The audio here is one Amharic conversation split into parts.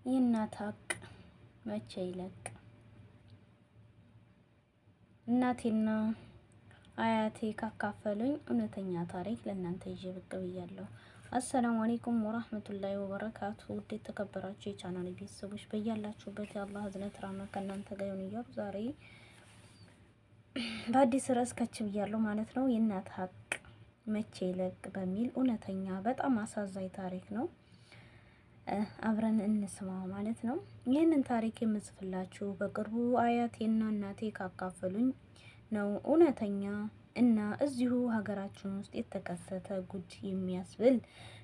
የእናት ሀቅ መቼ ይለቅ? እናቴና አያቴ ካካፈሉኝ እውነተኛ ታሪክ ለእናንተ ይዤ ብቅ ብያለሁ። አሰላሙ አለይኩም ወራህመቱላሂ ወበረካቱ። ውድ የተከበራችሁ የቻናል ቤተሰቦች በያላችሁበት የአላህ እዝነት ራህመት ከእናንተ ጋር ይሁን እያሉ ዛሬ በአዲስ ርዕስ ከች ብያለሁ ማለት ነው። የእናት ሀቅ መቼ ይለቅ በሚል እውነተኛ በጣም አሳዛኝ ታሪክ ነው። አብረን እንስማው ማለት ነው። ይህንን ታሪክ የምጽፍላችሁ በቅርቡ አያቴና እናቴ ካካፈሉኝ ነው። እውነተኛ እና እዚሁ ሀገራችን ውስጥ የተከሰተ ጉድ የሚያስብል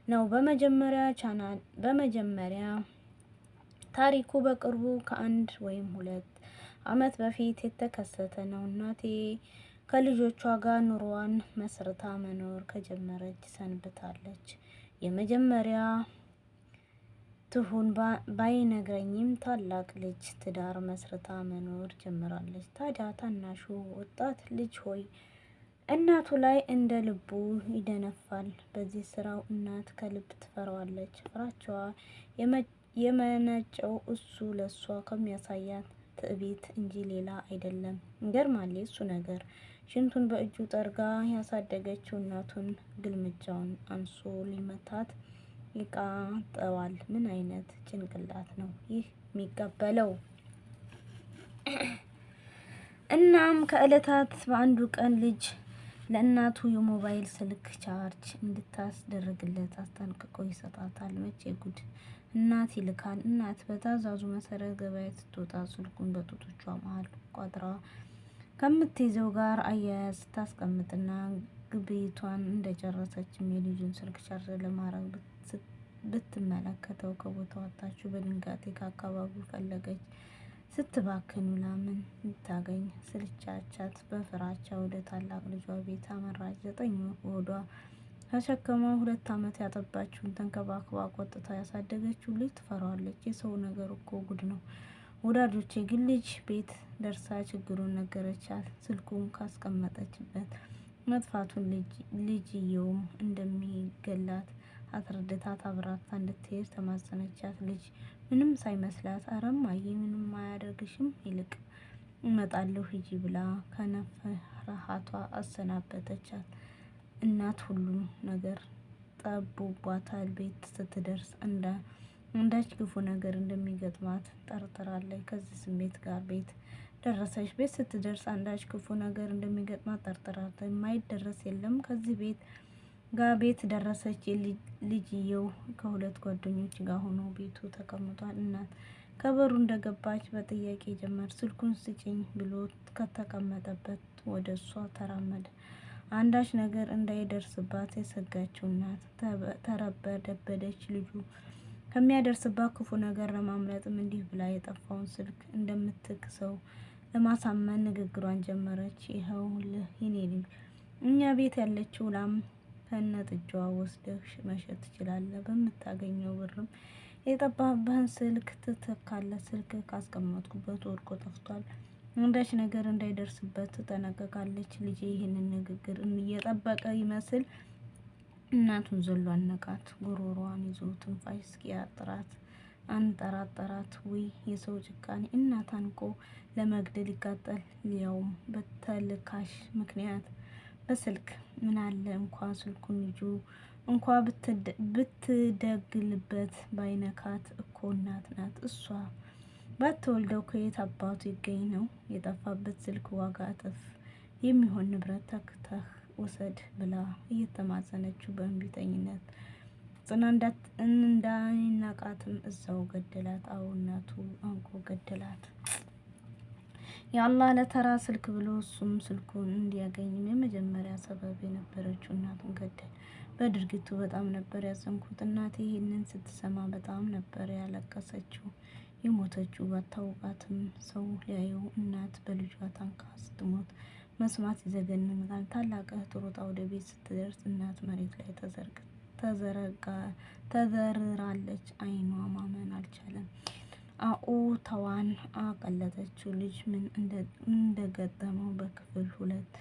ነው። በመጀመሪያ ታሪኩ በቅርቡ ከአንድ ወይም 2 ዓመት በፊት የተከሰተ ነው። እናቴ ከልጆቿ ጋር ኑሮዋን መስርታ መኖር ከጀመረች ሰንብታለች። የመጀመሪያ ትሁን ባይነግረኝም ታላቅ ልጅ ትዳር መስርታ መኖር ጀምራለች። ታዲያ ታናሹ ወጣት ልጅ ሆይ እናቱ ላይ እንደ ልቡ ይደነፋል። በዚህ ስራው እናት ከልብ ትፈራዋለች። ፍራቻዋ የመነጨው እሱ ለሷ ከሚያሳያት ትዕቢት እንጂ ሌላ አይደለም። ይገርማል እሱ ነገር። ሽንቱን በእጁ ጠርጋ ያሳደገችው እናቱን ግልምጫውን አንሶ ሊመታት ይቃጠዋል። ምን አይነት ጭንቅላት ነው ይህ የሚቀበለው? እናም ከእለታት በአንዱ ቀን ልጅ ለእናቱ የሞባይል ስልክ ቻርጅ እንድታስደርግለት አስጠንቅቆ ይሰጣታል። መቼ ጉድ! እናት ይልካል። እናት በትዕዛዙ መሰረት ገበያ ስትወጣ ስልኩን በጡቶቿ መሀል ቋጥራ ከምትይዘው ጋር አያያዝ ስታስቀምጥና ግብይቷን እንደጨረሰችም የልጁን ስልክ ቻርጅ ለማድረግ ብትመለከተው ከቦታው ወጣችው። በድንጋጤ ከአካባቢው ፈለገች። ስትባክን ላምን ልታገኝ ስልቻቻት በፍራቻ ወደ ታላቅ ልጇ ቤት አመራች። 9 ወር ሆዷ ተሸክማ 2 ዓመት ያጠባችውን ተንከባክባ ቆጥታ ያሳደገችው ልጅ ትፈራዋለች። የሰው ነገር እኮ ጉድ ነው ወዳጆቼ። ግን ልጅ ቤት ደርሳ ችግሩን ነገረቻት። ስልኩን ካስቀመጠችበት መጥፋቱን ልጅየውም እንደሚገላት አስረድታት አብራታ እንድትሄድ ተማጸነቻት። ልጅ ምንም ሳይመስላት አረ እማዬ ምንም አያደርግሽም ይልቅ እመጣለሁ ሂጂ ብላ ከነፍርሃቷ አሰናበተቻት። እናት ሁሉም ነገር ጠቦባታል። ቤት ስትደርስ አንዳች ክፉ ነገር እንደሚገጥማት ጠርጥራለች። ከዚህ ስሜት ጋር ቤት ደረሰች። ቤት ስትደርስ አንዳች ክፉ ነገር እንደሚገጥማት ጠርጥራለች። የማይደረስ የለም። ከዚህ ቤት ደረሰች። ልጅየው ከ2 ጓደኞች ጋር ሆኖ ቤቱ ተቀምጧል። እናት ከበሩ እንደገባች በጥያቄ ጀመር። ስልኩን ስጭኝ ብሎ ከተቀመጠበት ወደ እሷ ተራመደ። አንዳች ነገር እንዳይደርስባት የሰጋችው እናት ተረበደበደች። ልጁ ከሚያደርስባት ክፉ ነገር ለማምለጥም እንዲህ ብላ የጠፋውን ስልክ እንደምትክሰው ለማሳመን ንግግሯን ጀመረች። ይኸውልህ የኔ ልጅ እኛ ቤት ያለችው ላም ከነጥጃዋ ወስደህ መሸጥ ትችላለህ። በምታገኘው ብርም የጠፋብህን ስልክ ትተካለህ። ስልክ ካስቀመጥኩበት ወድቆ ጠፍቷል። አንዳች ነገር እንዳይደርስበት ትጠነቀቃለች። ልጄ ይህንን ንግግር እየጠበቀ ይመስል እናቱን ዘሎ አነቃት። ጉሮሮዋን ይዞ ትንፋሽ እስኪያጥራት አንጠራጠራት። ውይ የሰው ጭካኔ! እናት አንቆ ለመግደል ይቃጠል፣ ሊያውም በተልካሽ ምክንያት በስልክ። ምን አለ እንኳን ስልኩን ልጁ እንኳ ብትደግልበት ባይነካት እኮ እናት ናት። እሷ ባትወልደው ከየት አባቱ ይገኝ ነው? የጠፋበት ስልክ ዋጋ እጥፍ የሚሆን ንብረት ተክተህ ውሰድ ብላ እየተማጸነችው በእንቢተኝነት ጽና እንዳይነቃትም እዛው ገደላት። አዎ እናቱ አንቆ ገደላት። የአላህ ለተራ ስልክ ብሎ እሱም ስልኩን እንዲያገኝም የመጀመሪያ ሰበብ የነበረችው እናቱን ገደል። በድርጊቱ በጣም ነበር ያዘንኩት። እናቴ ይህንን ስትሰማ በጣም ነበር ያለቀሰችው። የሞተችው ባታውቃትም ሰው ሊያየው እናት በልጇ ታንቃ ስትሞት መስማት ይዘገንናል። ታላቅ እህት ሮጣ ወደ ቤት ስትደርስ እናት መሬት ላይ ተዘርራለች። አይኗ ማመን አልቻለም። አኡታዋን አቀለጠችው። ልጅ ምን እንደገጠመው በክፍል 2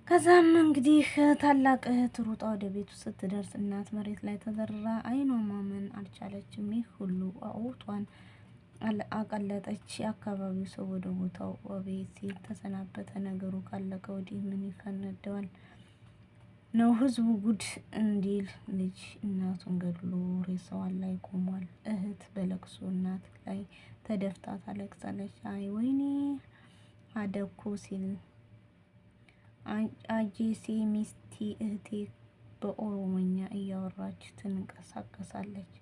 ከዛም እንግዲህ ታላቅ እህት ሮጣ ወደ ቤቱ ስትደርስ እናት መሬት ላይ ተዘርራ አይኗ ማመን አልቻለም። አልቻለችም። ይህ ሁሉ አውቷን አቀለጠች። የአካባቢው ሰው ወደ ቦታው አቤት ሲል ተሰናበተ። ነገሩ ካለቀ ወዲህ ምን ይፈነደዋል ነው ህዝቡ ጉድ እንዲል። ልጅ እናቱን ገድሎ ሬሳዋን ላይ ቆሟል። እህት በለቅሶ እናት ላይ ተደፍታ ታለቅሳለች። አይ ወይኔ አደኩ ሲል አጄሴ ሚስቲ እህቴ በኦሮሞኛ እያወራች ትንቀሳቀሳለች።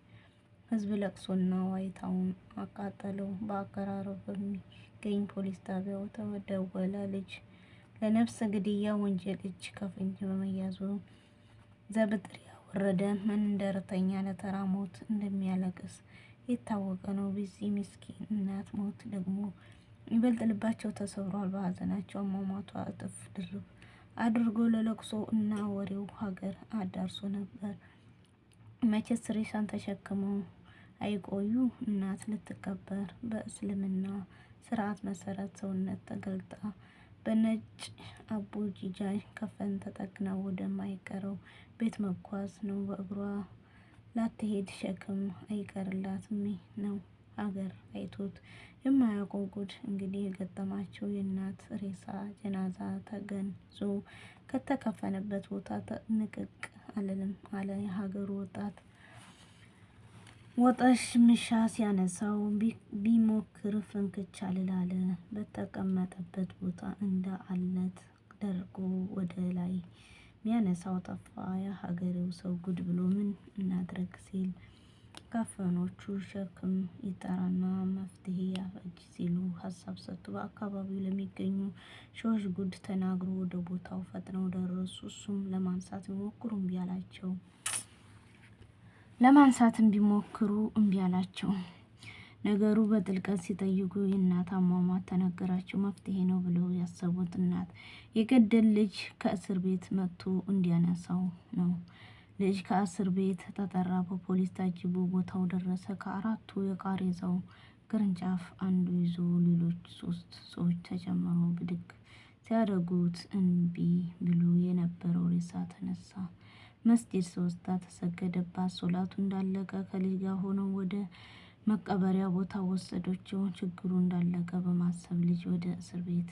ህዝብ ለቅሶና ዋይታውን አቃጠለው። በአቀራረብ በሚገኝ ፖሊስ ጣቢያው ተደወለ። ልጅ ለነፍስ ግድያ ወንጀል እጅ ከፍንጅ በመያዙ ዘብጥሪያ ወረደ። መንደርተኛ ለተራ ሞት እንደሚያለቅስ የታወቀ ነው። በዚህ ምስኪን እናት ሞት ደግሞ ይበልጥ ልባቸው ተሰብሯል። በሀዘናቸው አሟሟቷ እጥፍ ድርብ አድርጎ ለለቅሶ እና ወሬው ሀገር አዳርሶ ነበር። መቼስ ሬሳን ተሸክመው አይቆዩ። እናት ልትቀበር በእስልምና ስርዓት መሰረት ሰውነት ተገልጣ በነጭ አቡጂጃ ከፈን ተጠቅና ወደማይቀረው ቤት መጓዝ ነው። በእግሯ ላትሄድ ሸክም አይቀርላትም ነው ሀገር አይቶት የማያውቀው ጉድ እንግዲህ የገጠማቸው። የእናት ሬሳ ጀናዛ ተገንዞ ከተከፈነበት ቦታ ንቅቅ አልልም አለ የሀገሩ ወጣት። ወጠሽ ምሻ ሲያነሳው ቢሞክር ፍንክች አልላለ። በተቀመጠበት ቦታ እንደ አለት ደርጎ ወደ ላይ ሚያነሳው ጠፋ። የሀገሬው ሰው ጉድ ብሎ ምን እናድርግ ሲል ካፈኖቹ ሸክም ይጠራና መፍትሄ ያበጅ ሲሉ ሀሳብ ሰጡ። በአካባቢው ለሚገኙ ሾሽ ጉድ ተናግሮ ወደ ቦታው ፈጥነው ደረሱ። እሱም ለማንሳት ቢሞክሩ እምቢ አላቸው። ነገሩ በጥልቀት ሲጠይቁ የእናት አሟሟት ተነገራቸው። መፍትሄ ነው ብለው ያሰቡት እናት የገደል ልጅ ከእስር ቤት መጥቶ እንዲያነሳው ነው። ልጅ ከእስር ቤት ተጠራ። በፖሊስ ታጅቦ ቦታው ደረሰ። ከአራቱ የቃሬዛው ቅርንጫፍ አንዱ ይዞ ሌሎች 3 ሰዎች ተጨምሮ ብድግ ሲያደርጉት እንቢ ብሎ የነበረው ሬሳ ተነሳ። መስጊድ 3 ተሰገደባት። ሶላቱ እንዳለቀ ከልጅ ጋር ሆነው ወደ መቀበሪያ ቦታ ወሰዶቸው። ችግሩ እንዳለቀ በማሰብ ልጅ ወደ እስር ቤት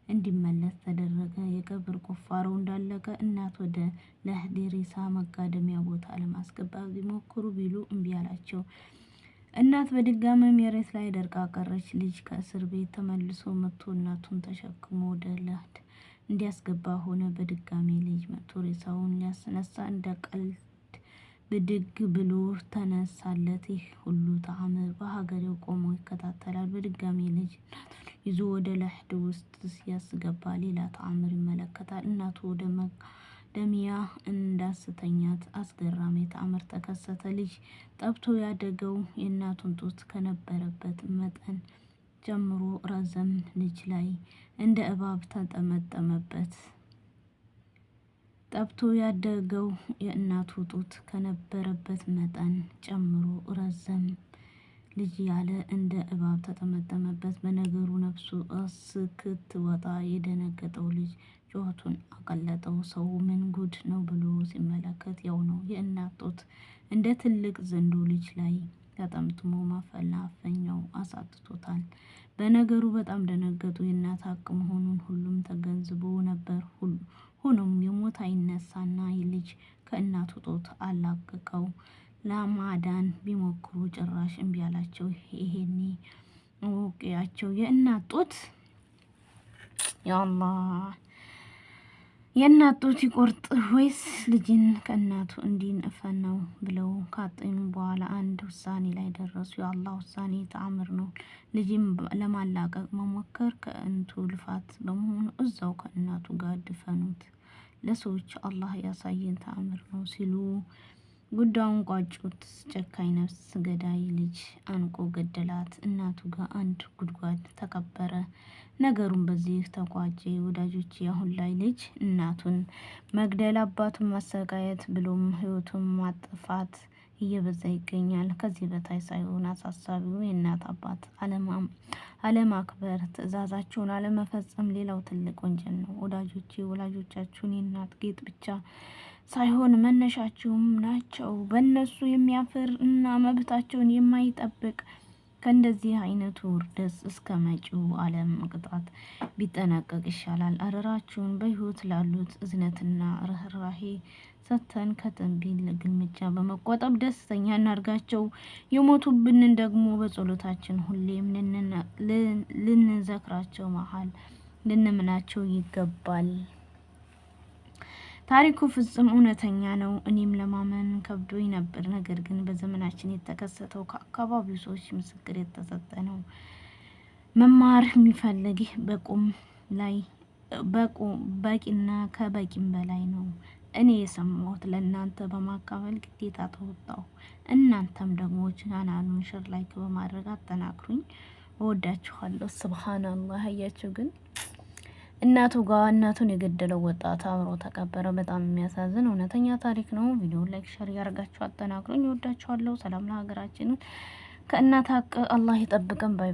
እንዲመለስ ተደረገ። የቀብር ቁፋሮ እንዳለቀ እናት ወደ ለህዲ ሬሳ መጋደሚያ ቦታ ለማስገባት ቢሞክሩ ቢሉ እምቢ አላቸው። እናት በድጋሚ መሬት ላይ ደርቃ ቀረች። ልጅ ከእስር ቤት ተመልሶ መጥቶ እናቱን ተሸክሞ ወደ ለህድ እንዲያስገባ ሆነ። በድጋሚ ልጅ መጥቶ ሬሳውን ሊያስነሳ እንደ ቀልድ ብድግ ብሎ ተነሳለት። ይህ ሁሉ ተአምር በሀገሬው ቆሞ ይከታተላል። በድጋሚ ልጅ ይዞ ወደ ለህድ ውስጥ ሲያስገባ ሌላ ተአምር ይመለከታል። እናቱ ወደ መጋደሚያ እንዳስተኛት አስገራሚ ተአምር ተከሰተ። ልጅ ጠብቶ ያደገው የእናቱን ጡት ከነበረበት መጠን ጨምሮ ረዘም። ልጅ ላይ እንደ እባብ ተጠመጠመበት። ጠብቶ ያደገው የእናቱ ጡት ከነበረበት መጠን ጨምሮ ረዘም። ልጅ ያለ እንደ እባብ ተጠመጠመበት። በነገሩ ነፍሱ እስክትወጣ የደነገጠው ልጅ ጩኸቱን አቀለጠው። ሰው ምን ጉድ ነው ብሎ ሲመለከት ያው ነው የእናት ጡት እንደ ትልቅ ዘንዶ ልጅ ላይ ተጠምጥሞ ማፈናፈኛው አሳጥቶታል። በነገሩ በጣም ደነገጡ። የእናት ሀቅ መሆኑን ሁሉም ተገንዝቦ ነበር። ሆኖም የሞት አይነሳና ልጅ ከእናቱ ጡት አላቀቀው ለማዳን ቢሞክሩ ጭራሽ እምቢ አላቸው። ይሄኔ ወቄያቸው የእናት ጡት ያአላህ የእናት ጡት ይቆርጥ ወይስ ልጅን ከእናቱ እንዲነፈነው ብለው ካጠኑ በኋላ አንድ ውሳኔ ላይ ደረሱ። የአላህ ውሳኔ ተአምር ነው። ልጅም ለማላቀቅ መሞከር ከእንቱ ልፋት በመሆኑ እዛው ከእናቱ ጋር ድፈኑት፣ ለሰዎች አላህ ያሳየን ተአምር ነው ሲሉ ጉዳዩን ቋጩት። ጨካኝ ነፍስ ገዳይ ልጅ አንቆ ገደላት። እናቱ ጋር አንድ ጉድጓድ ተቀበረ። ነገሩን በዚህ ተቋጨ። ወዳጆች አሁን ላይ ልጅ እናቱን መግደል፣ አባቱን ማሰቃየት ብሎም ህይወቱን ማጥፋት እየበዛ ይገኛል። ከዚህ በታይ ሳይሆን አሳሳቢው የእናት አባት አለማክበር፣ ትዕዛዛቸውን አለመፈጸም ሌላው ትልቅ ወንጀል ነው። ወዳጆቼ ወላጆቻችሁን የእናት ጌጥ ብቻ ሳይሆን መነሻቸውም ናቸው። በእነሱ የሚያፍር እና መብታቸውን የማይጠብቅ ከእንደዚህ አይነቱ ውርደት እስከ መጪው ዓለም ቅጣት ቢጠነቀቅ ይሻላል። አደራችሁን በህይወት ላሉት እዝነትና ርህራሄ ሰተን ከተንቢል ግልምጫ በመቆጠብ ደስተኛ እናርጋቸው። የሞቱብንን ደግሞ በጸሎታችን ሁሌም ልንዘክራቸው መሃል ልንምናቸው ይገባል። ታሪኩ ፍጹም እውነተኛ ነው። እኔም ለማመን ከብዶኝ ነበር። ነገር ግን በዘመናችን የተከሰተው ከአካባቢው ሰዎች ምስክር የተሰጠ ነው። መማር የሚፈልግ በቂና ከበቂም በላይ ነው። እኔ የሰማሁት ለእናንተ በማካፈል ግዴታ ተወጣሁ። እናንተም ደግሞ ቻናሉን ሼር ላይክ በማድረግ አጠናክሩኝ። እወዳችኋለሁ። ሱብሃንአላህ። አያችሁ ግን እናቱን የገደለው ወጣት አብሮ ተቀበረ። በጣም የሚያሳዝን እውነተኛ ታሪክ ነው። ቪዲዮ ላይክ ሼር ያርጋችሁ አጠናክሩኝ። እወዳችኋለሁ። ሰላም ለሀገራችን። ከእናት ሀቅ አላህ ይጠብቀን። ባይ